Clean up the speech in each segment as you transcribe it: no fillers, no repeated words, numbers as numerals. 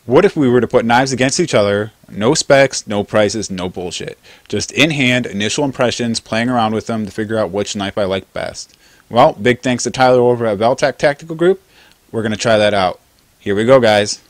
What if we were to put knives against each other, no specs, no prices, no bullshit. Just in hand, initial impressions, playing around with them to figure out which knife I like best. Well, big thanks to Tyler over at Valtac Tactical Group. We're going to try that out. Here we go, guys.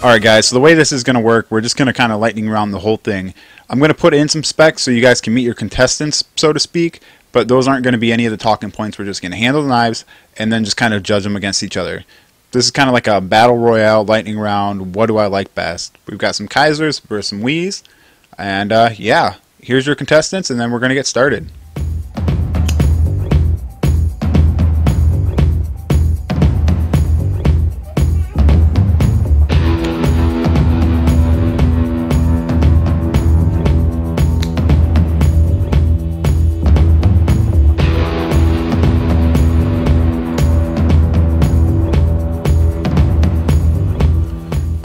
Alright guys, so the way this is going to work, we're just going to kind of lightning round the whole thing. I'm going to put in some specs so you guys can meet your contestants, so to speak, but those aren't going to be any of the talking points. We're just going to handle the knives and then just kind of judge them against each other. This is kind of like a battle royale, lightning round, what do I like best? We've got some Kizers versus some Wiis, and yeah, here's your contestants and then we're going to get started.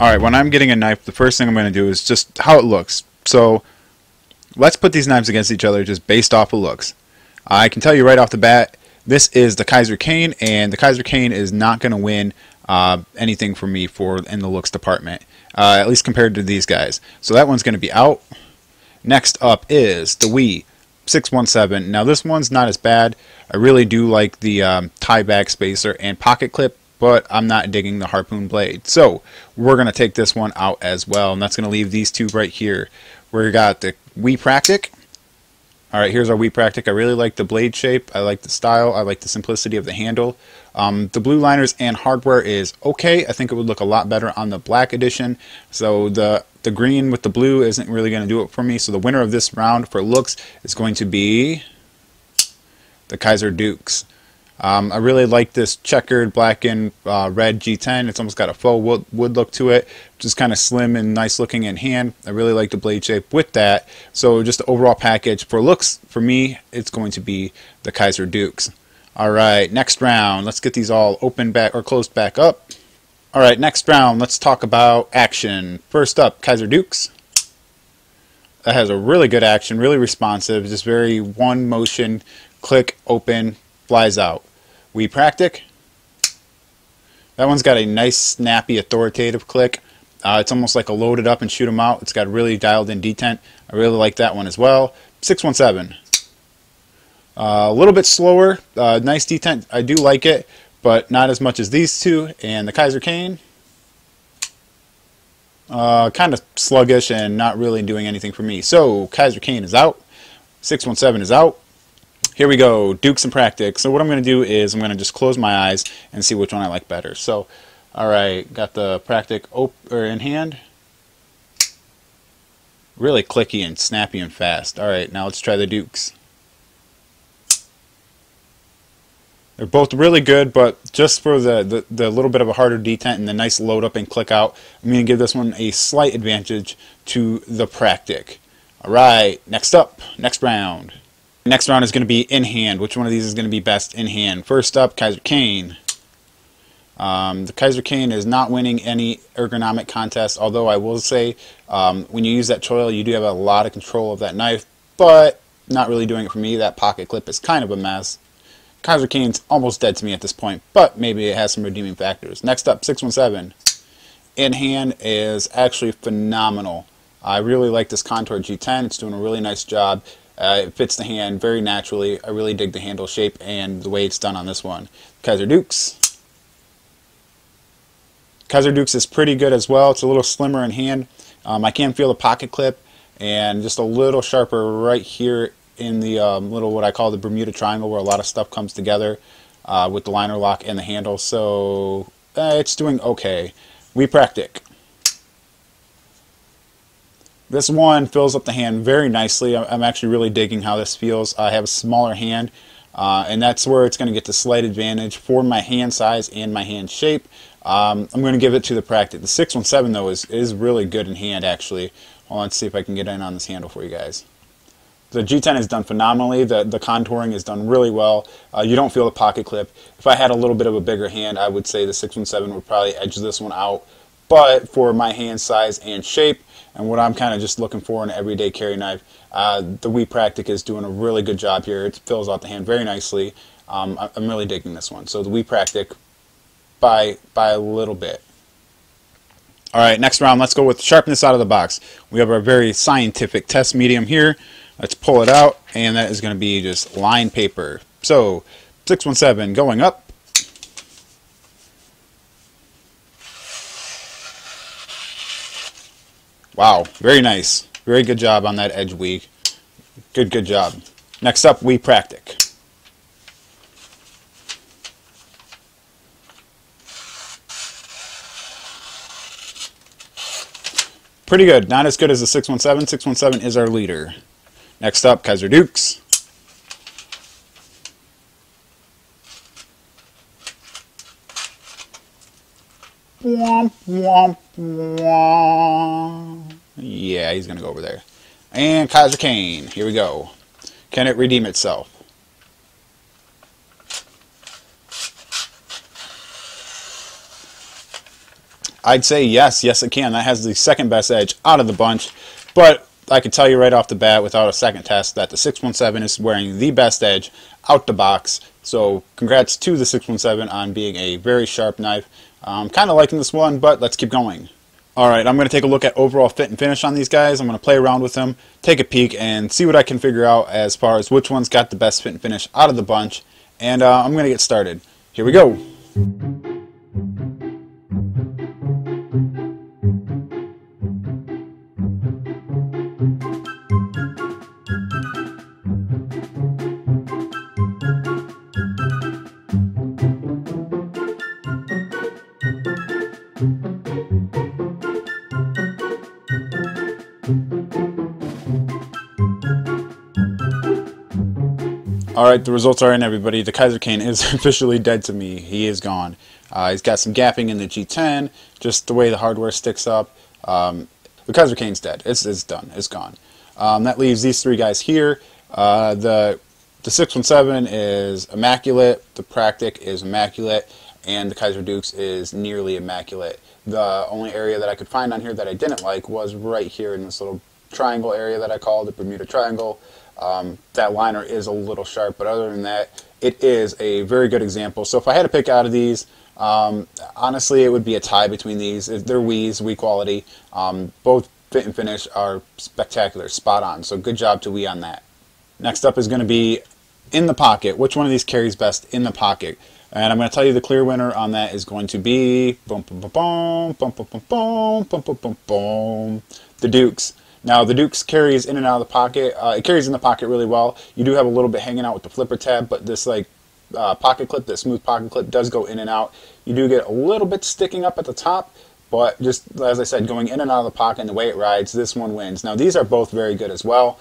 Alright, when I'm getting a knife, the first thing I'm going to do is just how it looks. So, let's put these knives against each other just based off of looks. I can tell you right off the bat, this is the Kizer cane, and the Kizer cane is not going to win anything for me in the looks department, at least compared to these guys. So that one's going to be out. Next up is the Wii 617. Now this one's not as bad. I really do like the tie back spacer and pocket clip, but I'm not digging the harpoon blade. So we're going to take this one out as well, and that's going to leave these two right here. We got the Wii Practic. Alright, here's our Wii Practic. I really like the blade shape. I like the style. I like the simplicity of the handle. The blue liners and hardware is okay. I think it would look a lot better on the black edition. So the green with the blue isn't really going to do it for me. So the winner of this round for looks is going to be the Kizer Dukes. I really like this checkered black and red G10. It's almost got a faux wood look to it, just kind of slim and nice looking in hand. I really like the blade shape with that. So just the overall package for looks, for me, it's going to be the Kizer Dukes. Alright, next round. Let's get these all open back or closed back up. Alright, next round. Let's talk about action. First up, Kizer Dukes. That has a really good action, really responsive, just very one motion, click, open, flies out. Wii Practic. That one's got a nice, snappy, authoritative click. It's almost like a load it up and shoot 'em out. It's got a really dialed in detent. I really like that one as well. 617. A little bit slower, nice detent. I do like it, but not as much as these two. And the Kizer cane. Kind of sluggish and not really doing anything for me. So Kizer cane is out. 617 is out. Here we go, Dukes and Practic. So what I'm going to do is I'm going to just close my eyes and see which one I like better. So, alright, got the Practic in hand. Really clicky and snappy and fast. Alright, now let's try the Dukes. They're both really good, but just for the little bit of a harder detent and the nice load up and click out, I'm going to give this one a slight advantage to the Practic. Alright, next up, next round. Next round is going to be in hand. Which one of these is going to be best in hand? First up, Kizer cane. The Kizer cane is not winning any ergonomic contest, although I will say when you use that choil, you do have a lot of control of that knife, but not really doing it for me. That pocket clip is kind of a mess. Kizer cane's almost dead to me at this point, but maybe it has some redeeming factors. Next up, 617. In hand is actually phenomenal. I really like this Contour G10. It's doing a really nice job. It fits the hand very naturally. I really dig the handle shape and the way it's done on this one. Kizer Dukes. Kizer Dukes is pretty good as well. It's a little slimmer in hand. I can feel the pocket clip and just a little sharper right here in the little what I call the Bermuda Triangle, where a lot of stuff comes together with the liner lock and the handle. So it's doing okay. Wii Practic. This one fills up the hand very nicely. I'm actually really digging how this feels. I have a smaller hand. and that's where it's going to get the slight advantage for my hand size and my hand shape. I'm going to give it to the Practic. The 617 though is really good in hand actually. Well, let's see if I can get in on this handle for you guys. The G10 is done phenomenally. The contouring is done really well. You don't feel the pocket clip. If I had a little bit of a bigger hand, I would say the 617 would probably edge this one out. But for my hand size and shape, and what I'm kind of just looking for in an everyday carry knife, the Wii Practic is doing a really good job here. It fills out the hand very nicely. I'm really digging this one. So the Wii Practic by a little bit. All right, next round, let's go with sharpness out of the box. We have our very scientific test medium here. Let's pull it out, and that is going to be just line paper. So, 617 going up. Wow, very nice. Very good job on that edge, Wii. Good job. Next up, Wii Practic. Pretty good. Not as good as the 617. 617 is our leader. Next up, Kizer Dukes. Womp, womp, womp. Yeah, he's going to go over there. And Kizer Cane. Here we go. Can it redeem itself? I'd say yes. Yes, it can. That has the second best edge out of the bunch. But I can tell you right off the bat without a second test that the 617 is wearing the best edge out the box. So congrats to the 617 on being a very sharp knife. I'm kind of liking this one, but let's keep going. Alright, I'm going to take a look at overall fit and finish on these guys. I'm going to play around with them, take a peek, and see what I can figure out as far as which one's got the best fit and finish out of the bunch. And I'm going to get started. Here we go. Alright, the results are in, everybody. The Kizer Cane is officially dead to me. He is gone. He's got some gapping in the G10, just the way the hardware sticks up. The Kizer Cane's dead. It's done. It's gone. That leaves these three guys here. The 617 is immaculate, the Practic is immaculate, and the Kizer Dukes is nearly immaculate. The only area that I could find on here that I didn't like was right here in this little triangle area that I call the Bermuda Triangle. That liner is a little sharp, but other than that, it is a very good example. So if I had to pick out of these, honestly, it would be a tie between these. They're Wii quality. Both fit and finish are spectacular, spot on. So good job to Wii on that. Next up is going to be in the pocket. Which one of these carries best in the pocket? And I'm going to tell you the clear winner on that is going to be the Dukes. Now, the Dukes carries in and out of the pocket. It carries in the pocket really well. You do have a little bit hanging out with the flipper tab, but this pocket clip, this smooth pocket clip, does go in and out. You do get a little bit sticking up at the top, but just as I said, going in and out of the pocket and the way it rides, this one wins. Now, these are both very good as well.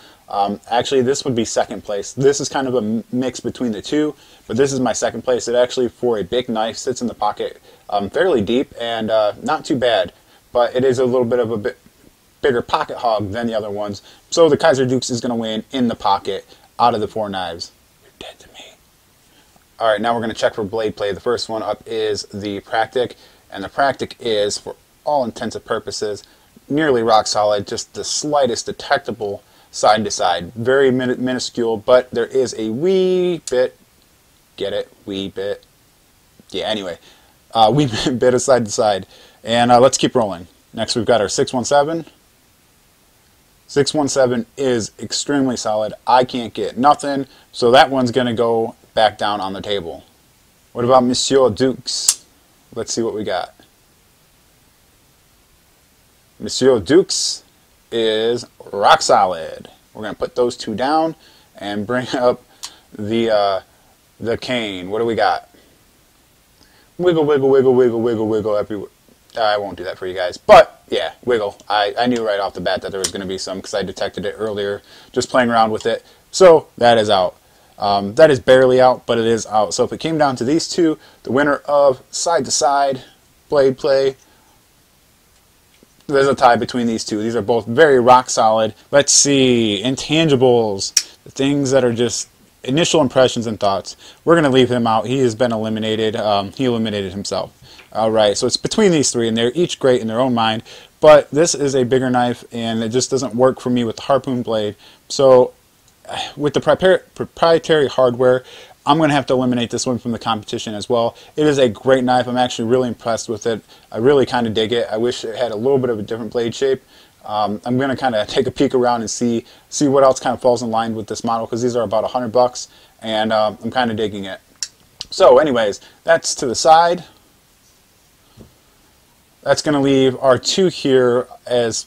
Actually, this would be second place. This is kind of a mix between the two, but this is my second place. It actually, for a big knife, sits in the pocket fairly deep and not too bad, but it is a little bit of a bigger pocket hog than the other ones. So the Kizer Dukes is going to win in the pocket out of the four knives. You're dead to me. Alright, now we're going to check for blade play. The first one up is the Practic, and the Practic is, for all intents and purposes, nearly rock solid, just the slightest detectable side to side. Very minuscule, but there is a wee bit, get it, wee bit, yeah, anyway, wee bit of side to side. And let's keep rolling. Next we've got our 617. 617 is extremely solid. I can't get nothing, so that one's going to go back down on the table. What about Monsieur Dukes? Let's see what we got. Monsieur Dukes is rock solid. We're going to put those two down and bring up the cane. What do we got? Wiggle, wiggle, wiggle, wiggle, wiggle, wiggle everywhere. I won't do that for you guys, but yeah, wiggle. I knew right off the bat that there was going to be some because I detected it earlier just playing around with it. So that is out. That is barely out, but it is out. So if it came down to these two, the winner of side to side blade play, there's a tie between these two. These are both very rock solid. Let's see, intangibles, the things that are just initial impressions and thoughts. We're going to leave him out. He has been eliminated. He eliminated himself. Alright, so it's between these three, and they're each great in their own mind, but this is a bigger knife, and it just doesn't work for me with the harpoon blade. So with the proprietary hardware, I'm going to have to eliminate this one from the competition as well. It is a great knife. I'm actually really impressed with it. I really kind of dig it. I wish it had a little bit of a different blade shape. I'm going to kind of take a peek around and see what else kind of falls in line with this model, because these are about $100, and I'm kind of digging it. So anyways, that's to the side. That's going to leave our two here. As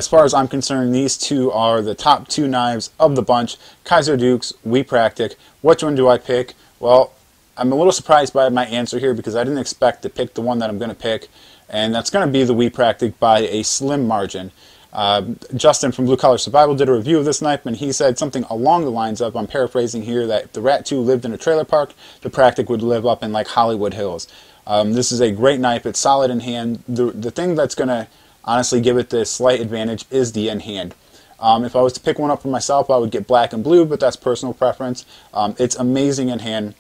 far as I'm concerned, these two are the top two knives of the bunch. Kizer Dukes, Wepractic. Which one do I pick? Well, I'm a little surprised by my answer here, because I didn't expect to pick the one that I'm going to pick, and that's going to be the Wepractic by a slim margin. Justin from Blue Collar Survival did a review of this knife, and he said something along the lines of, I'm paraphrasing here, that if the Rat 2 lived in a trailer park, the Practic would live up in like Hollywood Hills. This is a great knife. It's solid in hand. The thing that's going to honestly give it this slight advantage is the in hand. If I was to pick one up for myself, I would get black and blue, but that's personal preference. It's amazing in hand.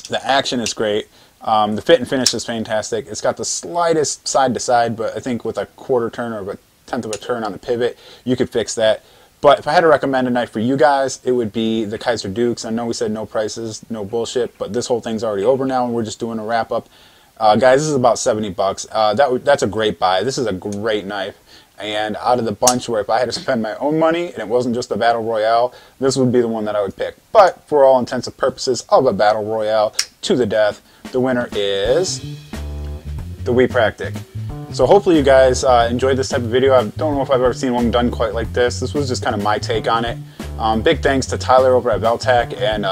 The action is great. The fit and finish is fantastic. It's got the slightest side to side, but I think with a quarter turn or a tenth of a turn on the pivot, you could fix that. But if I had to recommend a knife for you guys, it would be the Kizer Dukes. I know we said no prices, no bullshit, but this whole thing's already over now, and we're just doing a wrap up. Guys, this is about $70. That's a great buy. This is a great knife. And out of the bunch, where if I had to spend my own money and it wasn't just a battle royale, this would be the one that I would pick. But for all intents and purposes of a battle royale to the death, the winner is the Wepractic. So hopefully you guys enjoyed this type of video. I don't know if I've ever seen one done quite like this. This was just kind of my take on it. Big thanks to Tyler over at Valtac and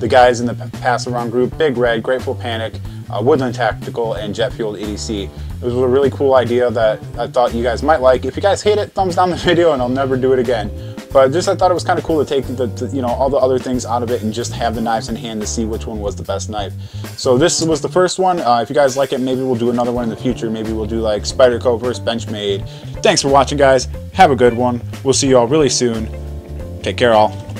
the guys in the Pass Around group, Big Red, Grateful Panic, Woodland Tactical, and Jet Fueled EDC. It was a really cool idea that I thought you guys might like. If you guys hate it, thumbs down the video and I'll never do it again. But just I thought it was kind of cool to take all the other things out of it and just have the knives in hand to see which one was the best knife. So this was the first one. If you guys like it, maybe we'll do another one in the future. Maybe we'll do like Spyderco versus Benchmade. Thanks for watching, guys. Have a good one. We'll see you all really soon. Take care, all.